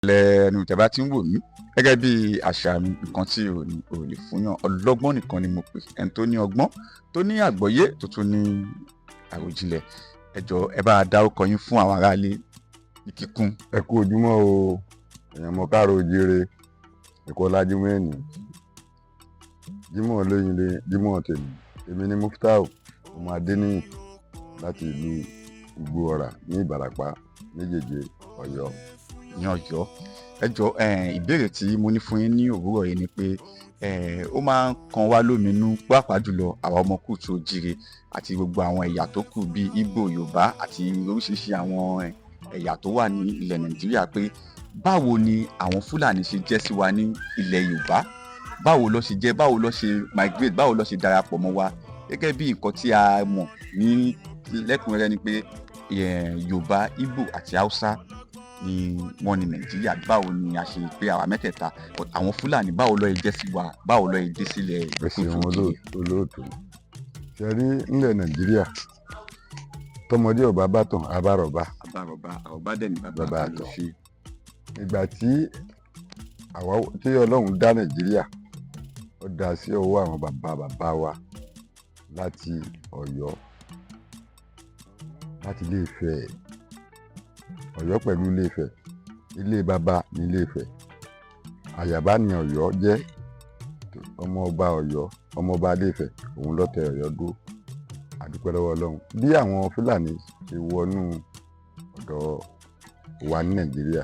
lẹ́nu tẹ́ bá ti ń wò mí gẹ́gẹ́ bí àṣà mi nǹkan tí ò lè fúnyàn ọlọ́gbọ́n nìkan ni mo pè ẹni tó ní ọgbọ́n tó ní àgbọ́yé tó tún ní àròjinlẹ̀ ẹ jọ̀ọ́ ẹ bá dárúkọ yín fún àwọn aráalé ní kíkún. ẹ kú ojúmọ́ o èèyàn mọ káàrọ̀ oòjíire ẹ̀kọ́ lájúmọ́ ẹ̀nì jímọ̀ lóyin lé jímọ̀ tèmi èmi ni Muftau ọmọ Adéníyì láti ìlú Igbó-ọrà ní Ìbàràpá méjèèjì Ọ̀yọ́. ní Ọ̀yọ́ ẹ jọ̀ọ́ ìbéèrè tí mo ní fún yín ní òwúrọ̀ yìí ni pé ó máa ń kan wá lóminú pàápàá jùlọ àwọn ọmọ Kóòtù Òjíire àti gbogbo àwọn ẹ̀yà tó kù bíi Ìgbò, Yorùbá àti oríṣiríṣi àwọn ẹ̀yà tó wà ní ilẹ̀ Nàìjíríà pé báwo ni àwọn Fúlàní ṣe jẹ́ sí wa ní ilẹ̀ Yorùbá, báwo ló ṣe jẹ́, báwo ló ṣe migrate, báwo ló ṣe darapọ̀ mọ́ wa gẹ́gẹ́ bí nǹkan tí a mọ̀ ní lẹ́kùnrẹ́rẹ́ ni pé Yorùbá, Ìgbò àti Haúsá ni wọ́n ní Nàìjíríà. Báwo ni a ṣe pé àwa mẹ́tẹ̀ẹ̀ta àwọn Fúlàní báwo ló jẹ́ sí wa, báwo ló dé sílẹ̀ Kóòtù Òjíire. olóòtú ṣe rí nílẹ̀ Nàìjíríà tọmọdé ọba bá tàn abárọ̀bá àrọ̀bá dẹ̀ ní bàbá àtọ̀. ìgbà tí Ọlọ́run dá Nàìjíríà ó dá sí ọwọ́ àwọn bàbá wa láti Ọ̀yọ́, láti Ilé-Ifẹ̀. Ọ̀yọ́ pẹ̀lú Ilé-Ifẹ̀, ilé bàbá ní Ilé-Ifẹ̀. Àyàbá ni Ọ̀yọ́ jẹ́, ọmọ ọba Ọ̀yọ́, ọmọ ọba Ilé-Ifẹ̀ òun ló tẹ Ọ̀yọ́ dó. A dúpẹ́ lọ́wọ́ Ọlọ́run bí àwọn Fúlàní ṣe wọnú ọ̀dọ̀ wa ní Nàìjíríà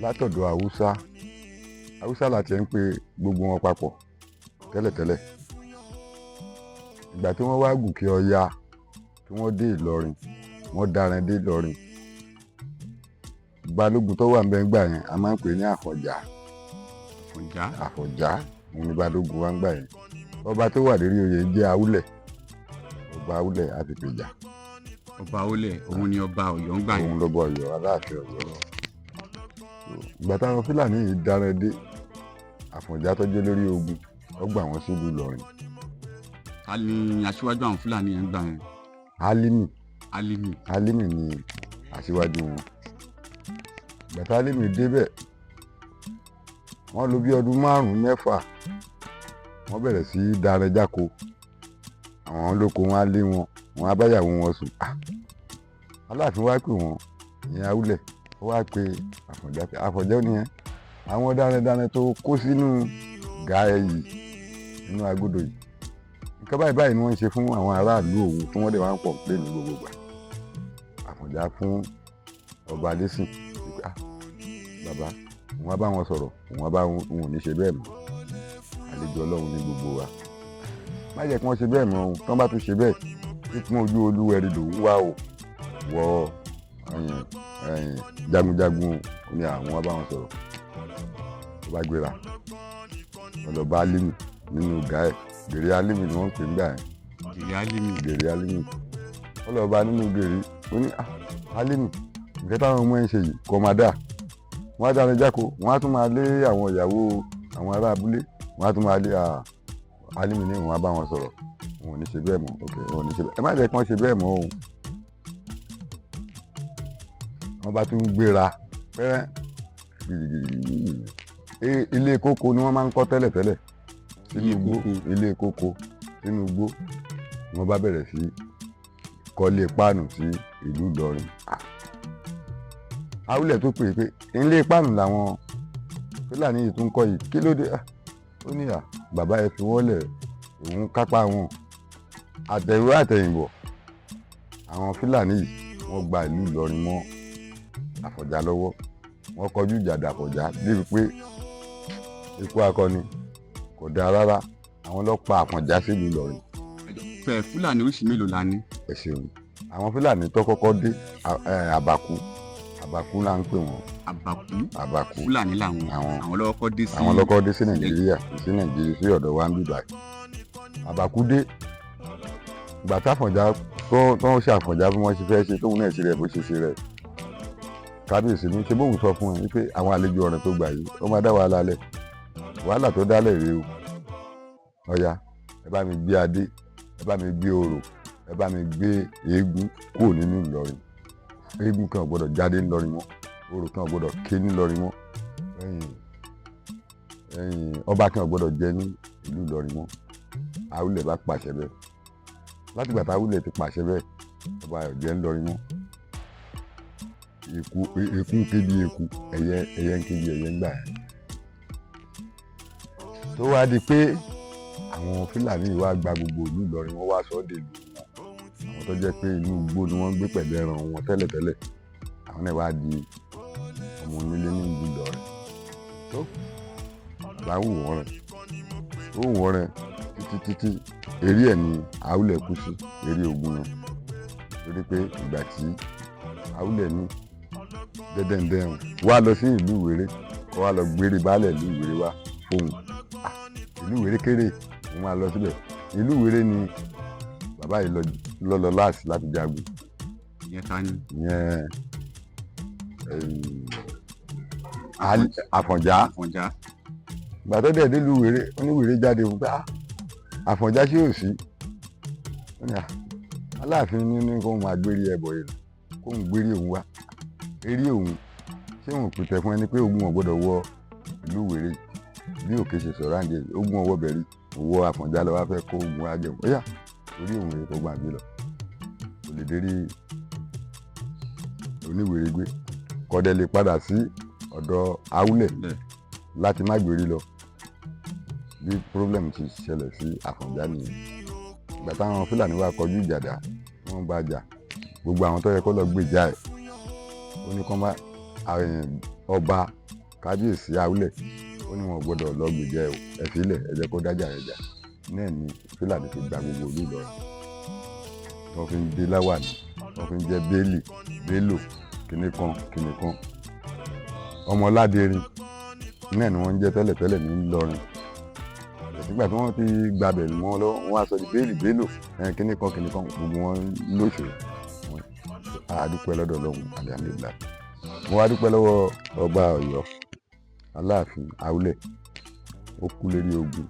látọ̀dọ̀ Haúsá láti ń pe gbogbo wọn papọ̀ tẹ́lẹ̀tẹ́lẹ̀. Ìgbà tí wọ́n wá gòkè Ọya tí wọ́n dé Ìlọrin, wọ́n darin dé Ìlọrin. Balógun tó wà ń bẹ ńgbà yẹn a máa ń pè ní Àfọ̀njá òun ni balógun wa ń gbà yẹn. Ọba tó wà lérí oyè jẹ́ Awúlẹ̀, ọba Awúlẹ̀ Àfìpèjà. ọba Awúlẹ̀ òun ni ọba Ọ̀yọ́ ń gbà yẹn. òun lọ́ba Ọ̀yọ́, Aláàfin Ọ̀yọ́. Ìgbà táwọn Fúlàní yìí darin dé, Àfọ̀njá tó jẹ́ lórí ogun ó gbà wọ́n sílùú Ìlọrin. ta ni aṣíwájú àwọn Fúlàní yẹn ń gbà yẹn? Álímì ni aṣíwájú wọn. Ìgbà tí Álímì débẹ̀ wọ́n lò bí ọdún 5-6 wọ́n bẹ̀rẹ̀ sí darin jáko. Àwọn olóko wọn á lé wọn, wọn á báyàwó wọn sùn. Aláàfin wá pè wọ́n, ìyẹn Awúlẹ̀ ó wá pe Àfọ̀njá nìyẹn àwọn darandaran tó kó sínú gàá yìí nínú agodo yìí nǹkan báyìí ni wọ́n ń ṣe fún àwọn aráàlú òun tí wọ́n dẹ̀ wá ń pọ̀ pé ní gbogbo ìgbà. Àfọ̀njá fún ọba Adésìn pé bàbá òun á bá wọn sọ̀rọ̀, òun ò ní ṣe bẹ́ẹ̀ mọ́, àlejò Ọlọ́run ní gbogbo wa. Má jẹ́ kí wọ́n ṣe bẹ́ẹ̀ mọ́ o, tí wọ́n bá tún ṣe bẹ́ẹ̀ pípọ́n ojú Olúwẹ̀rí lòún wá o wọ jagunjagun ní àwọn bá wọn sọ̀rọ̀. Ó bá gbéra ọlọ́ba Álímì nínú gàá ẹ̀, gèrè Álímì ni wọ́n ń pè nígbà yẹn. gèrè Álímì ọlọ́ba nínú gèrè ó ní Álímì nǹkan táwọn ọmọ ẹ̀ ń ṣe yìí kọ́ máa dà. Wọ́n á darin jáko, wọ́n á tún máa lé àwọn ìyàwó àwọn ará abúlé, wọ́n á tún máa lé Álímì ní òun á bá wọn sọ̀rọ̀, òun ò ní ṣe bẹ́ẹ̀ mọ́, òun ò ní ṣe bẹ́ẹ̀. Ẹ má jẹ́ kí wọ́n ṣe bẹ́ẹ̀ mọ́ o. Wọ́n bá tún gbéra pẹ́rẹ́ ilé kókó ni wọ́n máa ń kọ́ tẹ́lẹ̀tẹ́lẹ̀ sínú igbó. Ilé kókó sínú igbó wọ́n bá bẹ̀rẹ̀ sí kọ́lé páànù sí ìlú Ìlọrin. Awúlẹ̀ tó pè é pé ilé páànù làwọn Fúlàní yìí tún kọ́ yìí, kí ló dé? Ó ní bàbá ẹ fi wọ́n lẹ̀, òun kápá wọn. Àtẹ̀yìnwá àtẹ̀yìnbọ̀ àwọn Fúlàní yìí wọ́n gba ìlú Ìlọrin mọ́ Àfọ̀njá lọ́wọ́. Wọ́n kọjú ìjà dàfọ̀njá débi pé ikú akọni kò dáa rárá. Àwọn ló pa Àfọ̀njá sílùú Ìlọrin. Fúlàní oríṣi mélòó la ní? Ẹ ṣeun. Àwọn Fúlàní tó kọ́kọ́ dé Àbàkú là ń pè wọ́n. Àbàkú Fúlàní làwọn. àwọn ló kọ́kọ́ dé sí Nàìjíríà, sí ọ̀dọ̀ wa ń bí báyìí. Àbàkú dé ìgbà táfọ̀njá tó ń ṣe Àfọ̀njá bí wọ́n ṣe fẹ́ ṣe tóun náà ṣe rẹ̀ bó ṣe ṣe rẹ̀. Kábíyèsí ní ṣe bóun sọ fún ẹ wípé àwọn àlejò ọ̀ràn tó gbà yìí ó máa dá wàhálà lẹ̀, wàhálà tó dálẹ̀ rèé o. Ọya ẹ bá mi gbé adé, ẹ bá mi gbé orò, ẹ bá mi gbé eégún kúrò nínú Ìlọrin. Eégún kan ò gbọdọ̀ jáde ńlọrin mọ́. orò kan ò gbọ́dọ̀ ké nílọrin mọ́ ọba kan ò gbọ́dọ̀ jẹ ní ìlú Ìlọrin mọ́. Awúlẹ̀ bá pàṣẹ bẹ́ẹ̀ látìgbà tá Awúlẹ̀ ti pàṣẹ bẹ́ẹ̀ ọba ò jẹ́ ńlọrin mọ́. Eku ń ké bí eku, ẹyẹ ń ké bí ẹyẹ ń gbà yẹn. Tó wá di pé àwọn Fúlàní yìí wá gba gbogbo ìlú Ìlọrin, wọ́n wá sọ ọ́ dèlú wọn. Àwọn tó jẹ́ pé inú igbó ni wọ́n ń gbé pẹ̀lú ẹran wọn tẹ́lẹ̀tẹ́lẹ̀, àwọn náà wá di ọmọ onílé ní ìlú Ìlọrin. Tó bá wù wọ́n rẹ̀ ó wù wọ́n rẹ̀ títí eré ẹ̀ ní Awúlẹ̀ kú sí, eré ogun yẹn. Torí pé ìgbà tí Awúlẹ̀ ní dẹ́dẹ́ndẹ́rùn wá lọ sí ìlú Ìwéré kó wá lọ gbére baálẹ̀ ìlú Ìwéré wá fóun. Ìlú Ìwéré kéré, òun máa lọ síbẹ̀. Ìlú Ìwéré ni bàbá yìí lọ láàsì láti jagun. Ìyẹn ta ni? Ìyẹn Àfọ̀njá. Ìgbà tó dẹ̀ dé ìlú Ìwéré, ó ní Ìwéré jáde fún pé Àfọ̀njá ṣé ò sí. Ó ní Aláàfin ní kóun máa gbérí ẹbọ yìí kóun gbérí òun wá. Eré òun ṣé òun pìtẹ́ fún ẹni pé ogun ò gbọ́dọ̀ wọ ìlú Ìwéré bí Òkè ṣe sọ̀rọ̀ àǹjẹ́ ogun ọwọ́ bẹ̀rí òwò Àfọ̀njá lọ wá fẹ́ kó ogun ajẹun. Ó yá orí òun rèé kó gbà gbé lọ, kò lè dérí Oníwèrè gbé, kọ́dẹ̀ lè padà sí ọ̀dọ̀ Awúlẹ̀ láti má gbérí lọ. Bí problem ti ṣẹlẹ̀ sí Àfọ̀njá nìyẹn. Ìgbà táwọn Fúlàní wá kọjú ìjà dá, wọ́n bá jà, gbogbo àwọn tó yẹ kó lọ gbèjà ẹ̀ ó ní kán bá ọba kábíyèsí Awúlẹ̀ ó ní wọn gbọ́dọ̀ lọ gbèjà ẹ̀ fílẹ̀, ẹ jẹ́ kó dájà rẹ̀ jà. Náà ni Fúlàní fi gba gbogbo ìlú Ìlọrin. Wọ́n fi ń dé láwàní, wọ́n fi ń jẹ́ bẹ́ẹ̀lì, bélò, kìnìkan. Ọmọládérin náà ni wọ́n ń jẹ́ tẹ́lẹ̀tẹ́lẹ̀ ní Ìlọrin. Nígbà tí wọ́n ti gbabẹ̀ mọ́ wọn lọ́wọ́, wọ́n á sọ di bẹ́ẹ̀lì, bélò, kìnìkan gbogbo wọn lóṣù. A dúpẹ́ lọ́dọ̀ Ọlọ́run alhamdulillah. Mo wá dúpẹ́ lọ́wọ́ ọba Ọ̀yọ́ Aláàfin Awúlẹ̀, ó kú lérí ogun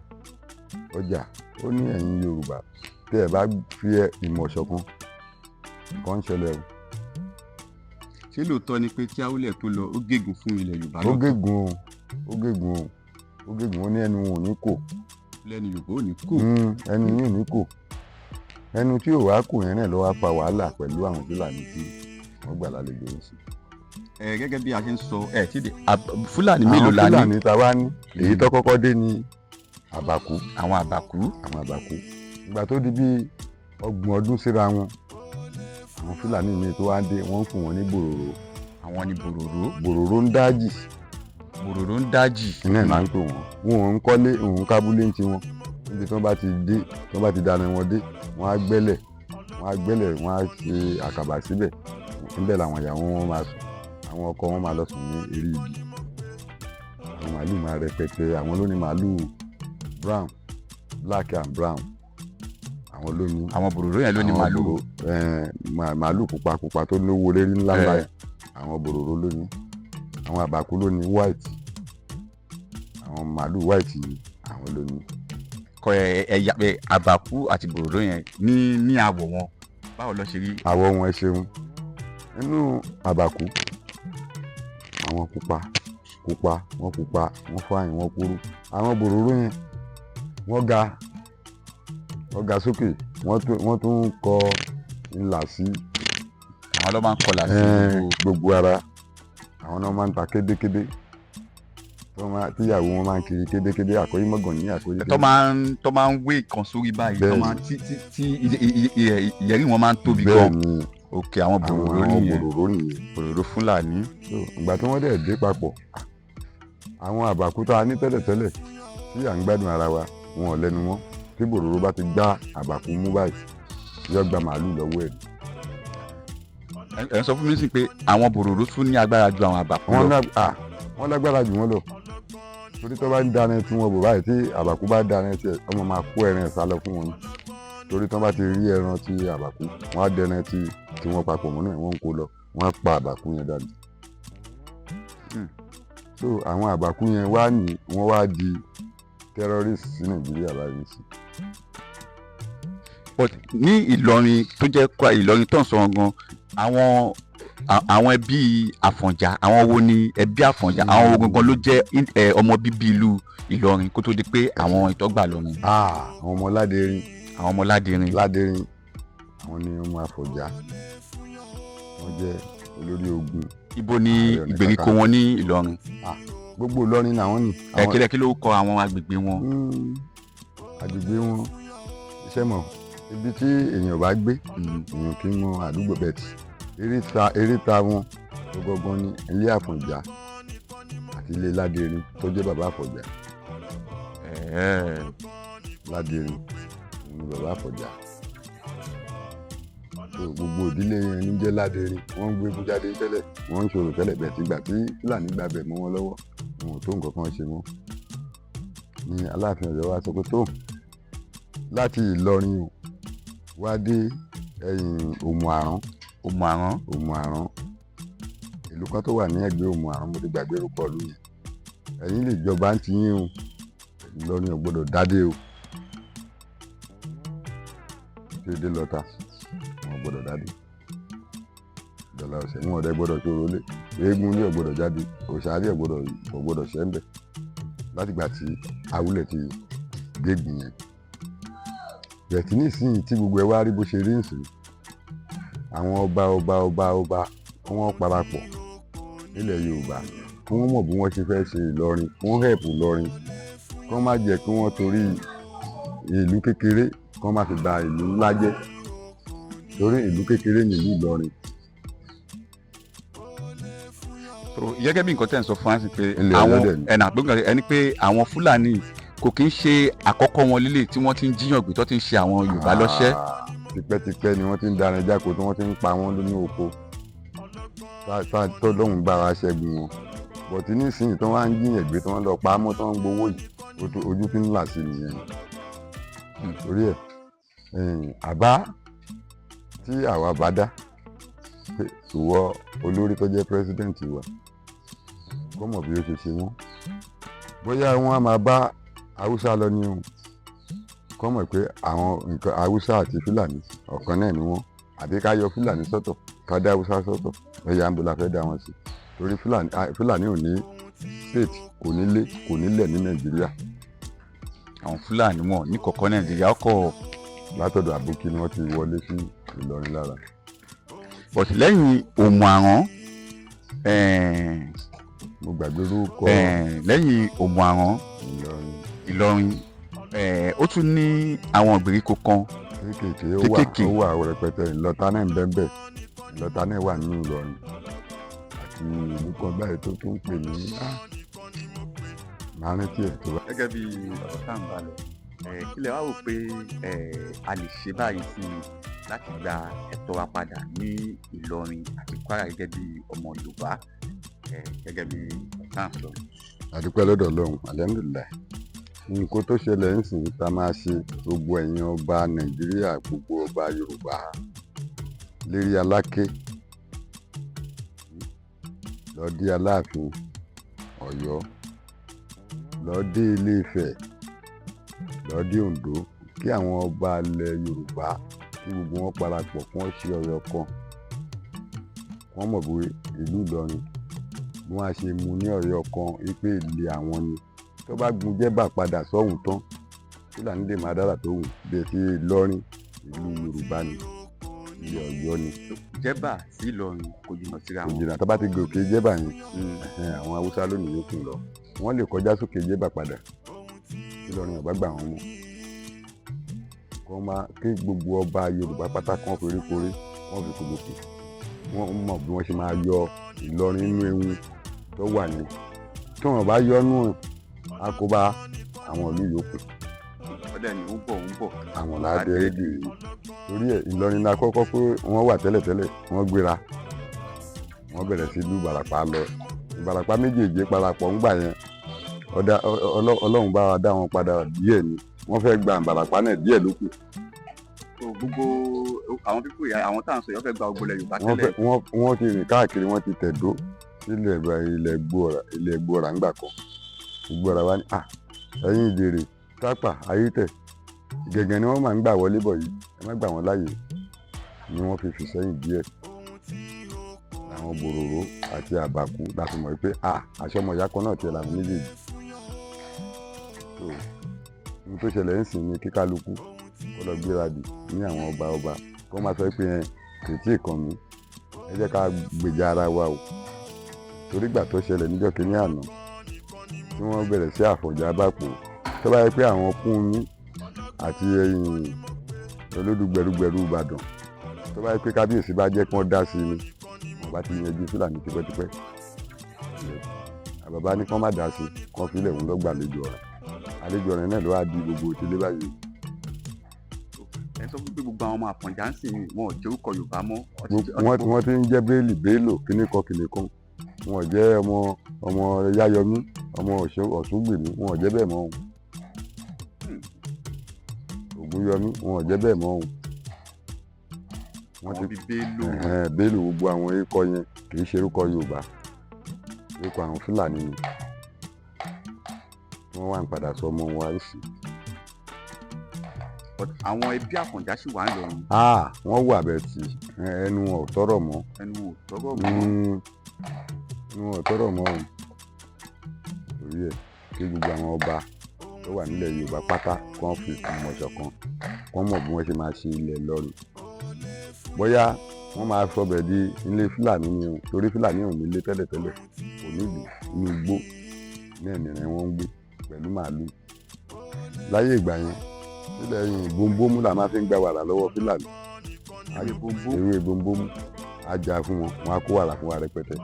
ọjà. Ó ní ẹ̀yin Yorùbá tẹ́ ẹ bá fi ìmọ̀ ṣọ̀kan nǹkan ń ṣẹlẹ̀ o. Ṣé lóòótọ́ ni pé kí Awúlẹ̀ tó lọ ó gégùn fún ilẹ̀ Yorùbá lọ́tọ̀? Ó gégùn ó ní ẹnu wọn ò ní kò. Lẹ́nu Yorùbá ò ní kò. Ẹnu yìí ò ní kò. Ẹnu tí ò wá kò yẹn náà ló wá fa wàhálà pẹ̀lú àwọn Fúlàní tí wọ́n gbà lálejò ń sí. Gẹ́gẹ́ bí a ṣe ń sọ Fúlàní mélòó la ní? Àwọn Fúlàní ta wá ní èyí tó kọ́kọ́ dé ní Àbàkú. Àwọn Àbàkú. Ìgbà tó di bí 30 ọdún síra wọn, àwọn Fúlàní mi tó wá dé wọ́n ń fún wọn ní bòròró. Àwọn ni bòròró. Bòròró ń dájì. Iná ẹ̀ máa ń pè wọ́n. Wọn ò ń kọ́lé, òun kábúlé ń ti wọn. Níbi tí wọ́n bá ti dáná wọn dé, wọ́n á gbẹ́lẹ̀, wọ́n á ṣe àkàbà síbẹ̀. Níbẹ̀ làwọn ìyàwó wọn máa sùn, àwọn ọkọ wọn máa lọ sùn ní eré igi. Àwọn màálù máa rẹpẹtẹ, àwọn ló ní màálù brown, black and brown. Àwọn bòròró yẹn ló ní màálù. Màálù pupa tó lówó lérí ńlá yẹn, àwọn bòròró ló ní. Àwọn Àbàkú ló ní white, àwọn màálù white yìí àwọn ló ní. Kọ ẹ̀yà Àbàkú àti bòròró yẹn ní àwọ̀ wọn báwo ló ṣe rí? Àwọ̀ wọn ẹ ṣeun. Nínú Àbàkú àwọn pupa, wọ́n fáyìn, wọ́n kúrú. Àwọn bòròró yẹn wọ́n ga sókè, wọ́n tún kọ ìlà sí. Àwọn ló máa ń kọlà sí gbogbo ara. Àwọn náà máa ń ta kédékédé tíyàwó wọn máa ń kiri kédékédé, àkóyí mọ́gàn ní àkóyí. tó máa ń wé ìkan sórí báyìí, tí ìyẹ̀rí wọn máa ń tóbi gan. Bẹ́ẹ̀ni. Òkè àwọn bòròró nìyẹn. Bòròró Fúlàní. Ìgbà tí wọ́n dẹ̀ dé papọ̀, àwọn Àbàkú tá a ní tẹ́lẹ̀tẹ́lẹ̀ tí à ń gbádùn ara wa, wọn ò lẹ́nu mọ́. Tí bòròró bá ti gbá Àbàkú mú báyìí, yóò gba màálù lọ́wọ́ ẹ̀. Ẹ sọ fún mi sí pé àwọn bòròró tún ní agbára ju àwọn Àbàkú lọ. Wọ́n lágbára jù wọ́n lọ. Torí tó bá ń dáná tí wọ́n bò báyìí, tí Àbàkú bá dáná tí ọmọ máa kó ẹran ẹ̀ sálọ fún wọn. Torí tó bá ti rí ẹran tí Àbàkú, wọ́n á dẹran tí wọ́n papọ̀ mọ́ náà, wọ́n ń kó lọ, wọ́n á pa Àbàkú yẹn dànù. So àwọn Àbàkú yẹn wọ́n wá di terrorist sí Nàìjíríà báyìí sí. But ní Ìlọrin tó jẹ́ Ìlọrin tó ń sọ gan, àwọn àwọn ẹbí Àfọ̀njá, àwọn wo ni ẹbí Àfọ̀njá, àwọn wo gangan ló jẹ́ ọmọ bíbí ìlú Ìlọrin kó tó di pé àwọn ìtọ́gbà lọ́rin. àwọn ọmọ Ládẹrin. àwọn ọmọ Ládẹrin. Ládẹrin àwọn ni ọmọ Àfọ̀njá, wọ́n jẹ́ olórí ogun. Ibo ni ìgbèríko wọn ní Ìlọrin? Gbogbo Ìlọrin làwọn ní. Kí ló kọ àwọn agbègbè wọn? Agbègbè wọn iṣẹ́ mọ̀ ibi tí èèyàn bá gbé èèyàn kì í mọ àdúgbò bẹ́ẹ̀ tí eréta wọn gbọgbọ́n ní ilé Àfọ̀njá àti ilé Ládẹrin tó jẹ́ bàbá Àfọ̀njá. Ládẹrin ni bàbá Àfọ̀njá. Gbogbo ìdílé yẹn ní jẹ́ Ládẹrin, wọ́n ń gbé Bújáde tẹ́lẹ̀, wọ́n ń ṣòro tẹ́lẹ̀ bẹ́ẹ̀ sígbà tí Fúlàní gbàbẹ̀ mọ́ wọn lọ́wọ́ wọn ò tó nǹkan kan ṣe mọ́ ní Aláàfin Ọ̀yọ́ wa sọ pé tó láti Ìlọrin wá dé Òmù-àrán ìlú kan tó wà ní ẹ̀gbẹ́ Òmù-àrán, mo ti gbàgbé orúkọ ìlú yẹn. Ẹ̀yin lè jọba ń tiyín o, Ìlọrin ò gbọdọ̀ dádé o, tí ó dé lọ́ta wọn ò gbọdọ̀ dádé, ìdọ̀là ọ̀sẹ̀ wọn ọ̀dẹ́ gbọdọ̀ ṣòro lé, eégún ní ò gbọdọ̀ jáde, òṣàrí ò gbọdọ̀ ṣẹ́ ń bẹ̀ látìgbà tí Awúlẹ̀ ti gégùn yẹn. Bẹ̀tí nísìnyí tí gbogbo ẹ wá rí bó ṣe rí nsìn, àwọn ọba wọ́n parapọ̀ nílẹ̀ Yorùbá kí wọ́n mọ̀ bí wọ́n ṣe fẹ́ ṣe Ìlọrin, wọ́n hẹ̀pù Ìlọrin, kí wọ́n má jẹ́ kí wọ́n torí ìlú kékeré kí wọ́n má fi ba ìlú ńlá jẹ́, torí ìlú kékeré ní ìlú Ìlọrin. Gẹ́gẹ́ bí nǹkan tẹ́ ń sọ fún wa sí pé ẹni pé àwọn Fúlàní kò kí ń ṣe àkọ́kọ́ wọn lílé tí wọ́n ti ń jíyàn gbé tó ti ń ṣe àwọn Yorùbá lọ́ṣẹ́. Tipẹ́tipẹ́ ni wọ́n ti ń darin jáko tí wọ́n ti ń pa wọ́n nínú oko tó lóhùn gbára ṣẹ́gun wọn. Bọ̀tí nísìnyí tó wá ń jíyàn gbé tí wọ́n lọ pa á mọ́ tó ń gbowó yìí ojú tí ń là sí nìyẹn. Torí ẹ̀ àbá tí àwa bá dá pé ìwọ olórí tó jẹ́ pírẹsidẹ́ǹtì wa kó mọ̀ bí ó ṣe ṣe wọ́n, bóyá wọ́n á máa bá Haúsá lọ ní o, kọ́ mọ̀ pé àwọn nǹkan Haúsá àti Fúlàní ọ̀kan náà ni wọ́n, àbí ká yọ Fúlàní sọ́tọ̀ ká dá Haúsá sọ́tọ̀, ẹ̀yà ń bọ̀ la fẹ́ dá wọn sí, torí Fúlàní ò ní state, kò nílé kò nílẹ̀ ní Nàìjíríà. Àwọn Fúlàní wọn ní kọ̀ọ̀kan Nàìjíríà ọkọ̀ látọ̀dọ̀ Àbókí ni wọ́n ti wọlé sí Ìlọrin lára. But lẹ́yìn Òmù-àrán mo gbàgbé orúkọ. Lẹ́yìn Òmù-àrán Ìlọrin ó tún ní àwọn ìgbèríko kan kéékèèké ó wà rẹpẹtẹ. Ìlọta náà ń bẹ́ẹ̀, Ìlọta náà wà nínú Ìlọrin àti ìlú kan báyìí tó tún ń pè ní márùntì ẹ̀ tó wà. Gẹ́gẹ́ bí ọ̀rọ̀ tá à ń bá lọ kí lẹ wá rò pé a lè ṣe báyìí sí i láti gba ẹ̀tọ́ wa padà ní Ìlọrin àti Kwara gẹ́gẹ́ bí ọmọ Yorùbá gẹ́gẹ́ bí ọ̀tá ń sọ. àdúpẹ́ lọ́dọ̀ Ọlọ́run alhamdulillah. Nǹkan tó ṣẹlẹ̀ ń sìn tá máa ṣe gbogbo ẹ̀yin ọba Nàìjíríà, gbogbo ọba Yorùbá lérí Aláké lọ dé Aláàfin Ọ̀yọ́, lọ dé Ilé-Ifẹ̀, lọ dé Oǹdó, kí àwọn ọba ilẹ̀ Yorùbá kí gbogbo wọn parapọ̀ kí wọ́n ṣe Ọ̀yọ́ kan, wọ́n mọ̀ pé ìlú Ìlọrin bí wọ́n á ṣe mú ní Ọ̀yọ́ kan wípé ilé àwọn ni. Tó bá gun Jẹ́bà padà sọ́hùn tán Fúlàní lè máa dára tó wù bí ti Ìlọrin ìlú Yorùbá ni, ilé Ọ̀yọ́ ni. Jẹ́bà sí Ìlọrin kò jìnnà síra wọn. Kò jìnnà, tó bá ti gòkè Jẹ́bà yẹn àwọn Haúsá lónìí yókùn lọ, wọ́n lè kọjá sókè Jẹ́bà padà Ìlọrin ọ̀bá gbà wọ́n mú. Kí gbogbo ọba Yorùbá pátá kan forí korí wọ́n fi kò gòkè, wọ́n mọ̀ bí wọ́n ṣe máa yọ Ìlọrin nínú ewu tó wà ní. Tí wọ́n bá yọ nù àkóbá àwọn ìlú yòókù. Ọ̀dẹ̀ ni ó ń bọ̀. Àwọn ládé èdè yìí. Torí ẹ̀ Ìlọrin la kọ́kọ́ pé wọ́n wà tẹ́lẹ̀tẹ́lẹ̀, wọ́n gbéra. Wọ́n bẹ̀rẹ̀ sí ìlú Ìbàràpá lọ. Ìbàràpá méjèèjì parapọ̀ ńgbà yẹn. Ọlọ́run bá wa dá wọn padà díẹ̀ ni. Wọ́n fẹ́ gba Ìbàràpá náà díẹ̀ ló kù. Gbogbo àwọn pípò àwọn tá à ń sọ yìí wọ́n fẹ́ gba ògbólẹ̀ Yorùbá tẹ́lẹ̀. Wọ́n ti rìn káàkiri, wọ́n ti tẹ̀dó sílẹ̀ ilẹ̀ Gbóòrà ńgbà kan. Gbóòrà wa ní ẹ̀yin Ìdèrè, Tápà, Ayétẹ̀, Gẹ̀gẹ̀ ni wọ́n máa ń gbà wọlé bọ̀ yìí, ẹ má gbà wọ́n láàyè ni wọ́n fi sẹ́yìn díẹ̀. àwọn bòròró àti àbàkú láti mọ̀ pé àṣẹ ọmọ ìyá kan náà tiẹ̀ làwọn méjèèjì. ohun tó ṣẹlẹ̀ ń sìn ní kíkálukú kó lọ gbéradì ní àwọn ọba kó má sọ pé kò tí ì kàn mí, ẹ jẹ́ ká gbèjà ara wa o. torí gbà tó ṣẹlẹ̀ níjọ́ kínní àná tí wọ́n bẹ̀rẹ̀ sí àfọ̀njá bàpò, tó bá yẹ pé àwọn Kúnmi àti olódùgbẹ̀rúgbẹ̀rú Ìbàdàn, tó bá yẹ pé kábíyèsí bá jẹ́ kí wọ́n dá sí ni wọ́n bá ti yanjú Fúlàní tipẹ́tipẹ́. àbàbá ní kí wọ́n má dá sí, kí wọ́n filẹ̀ òun lọ́gbà àlejò ọ̀rẹ́, àlejò ọ̀rẹ́ náà ló wá di gbogbo òtílé báyìí. ẹ sọ pé gbogbo àwọn ọmọ Àfọ̀njá ń sìn wọn ò jẹ́ orúkọ Yorùbá mọ́. wọ́n ti ń jẹ́ Bello kíníkan kìnìkan, wọn ò jẹ́ ọmọ Yáyọmí, ọmọ Ọ̀ṣúngbèmí, wọn ò jẹ́ bẹ́ẹ̀ mọ́. Ògúnyọmí, wọn ò jẹ́ bẹ́ẹ̀ mọ́. wọ́n ti Bello. Bello, gbogbo àwọn orúkọ yẹn kì í ṣe orúkọ Yorùbá, orúkọ àwọn Fúlàní ni wọ́n wá ń padà sọ ọmọ wa sí. àwọn ẹbí Àfọ̀njá sì wà ń lọrin. wọ́n wà bẹ́ẹ̀ tí ẹnu wọn ò tọrọ mọ́. ẹnu wọn ò tọrọ mọ́ òun. torí ẹ̀ kí gbogbo àwọn ọba tó wà nílẹ̀ Yorùbá pátá kán fi ìmọ̀ ṣọ̀kan, kán mọ̀ bí wọ́n ṣe máa ṣe ilẹ̀ Ìlọrin. bóyá wọ́n máa sọbẹ̀ di ilé Fúlàní ni o, torí Fúlàní ò ní ilé tẹ́lẹ̀tẹ́lẹ̀, kò ní ìlú, inú igbó ní ẹ̀nìrìn wọn ń gbé pẹ̀lú màálù. láyé ìgbà yẹn nílẹ̀ bòńbòmù là máa fi ń gba wàrà lọ́wọ́ Fúlàní. ewé bòńbòmù á jà fún wọn, wọn á kó wàrà fún wa rẹpẹtẹ,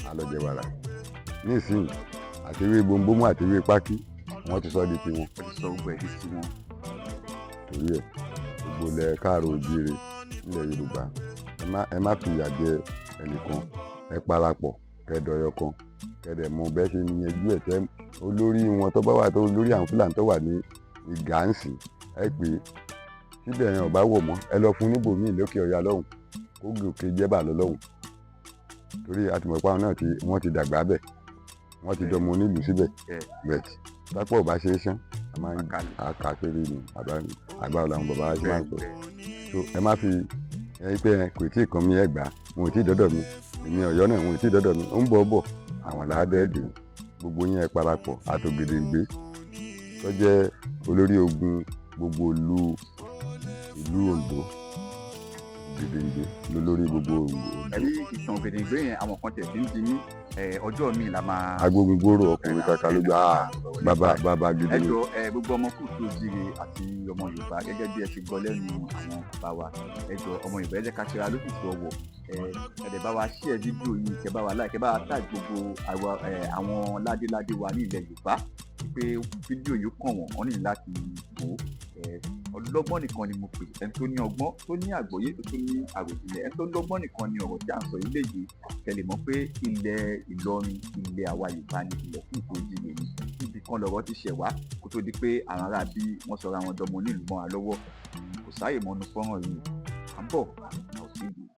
á lọ jẹ wàrà. nísìnyí àti ewé bòńbòmù àti ewé pákí wọ́n ti sọ di tiwọn. torí ẹ̀ gbogbo ilẹ̀ káàrọ̀ oòjíire nílẹ̀ Yorùbá ẹ má fi ìyà jẹ ẹnìkan, ẹ parapọ̀ kẹ́dọ̀yọ kan, kẹ́dẹ̀ mọ bẹ́ẹ̀ ṣe yanjú ẹ̀ tẹ́ olórí wọn tó bá wà tó olórí àwọn Fúlàní tó wà ní Ìgànsì ẹ pé síbẹ̀ yẹn ò bá wọ̀ mọ́ ẹ lọ fún níbòmíì lókè Ọya lọ́hùn, kó gòkè Jẹ́bà lọ lọ́hùn. torí àtìmọ̀pá náà wọ́n ti dàgbà bẹ̀, wọ́n ti dọmọ onílùú síbẹ̀ bẹ̀t pápá ò bá ṣe é ṣán a máa ń àkàkiri ni àgbà làwọn bàbá wa ṣe máa ń sọ. so ẹ má fi pé kò tí ì kan mi Ẹ̀gbá, wọn ò tí ì dọ́dọ̀ mi, èmi Ọ̀yọ́ náà wọn ò tí ì dọ́dọ̀ mi, ó ń bọ̀ àwọn làádẹ́ẹ̀dẹ̀ gbogbo yẹn parapọ̀ àtògèdèǹgbé tó jẹ́ olórí ogun gbogbo ìlú Oǹdó. Ògèdèǹgbé lólórí gbogbo Oǹdó. ẹ̀rí ìtàn Ògèdèǹgbé yẹn àwọn kan tẹ̀ sí ń di ní ọjọ́ mi la máa. agbógungbòrò ọkùnrin kàkà ló gbà bàbá gidi. ẹ jọ gbogbo ọmọ Kútù Òjíire àti ọmọ Yorùbá gẹ́gẹ́ bí ẹ ṣe gbọ́ lẹ́nu àwọn bàbá wa, ẹ jọ ọmọ Yorùbá ẹ jẹ́ ká ṣera lókùtù ọwọ́, ẹ̀dẹ̀ bá wa share fídíò yìí, kẹ́ bá wa like, kẹ́ bá wa tag gbogbo àwọn ládéládé wa ní ilẹ̀ Yorùbá pé fídíò yìí kàn wọ́n ní láti wò ó. ọlọ́gbọ́n nìkan ni mo pè, ẹni tó ní ọgbọ́n tó ní àgbọ́yé tó ní àròjinlẹ̀, ẹni tó lọ́gbọ́n nìkan ni ọ̀rọ̀ tí à ń sọ ilé yìí kẹ́lẹ̀ mọ̀ pé ilẹ̀ Ìlọrin ilẹ̀ àwa Yorùbá ní ilẹ̀ Kútù Òjíire ni. ibì kan lọ̀rọ̀ ti ṣẹ̀ wá kó tó di pé àwọn ará bí wọ́n sọra wọn dọmọ nílùú mọ́ wa lọ́wọ́. kò sáàyè mọ́nu fọ́nrán yìí, à ń bọ̀.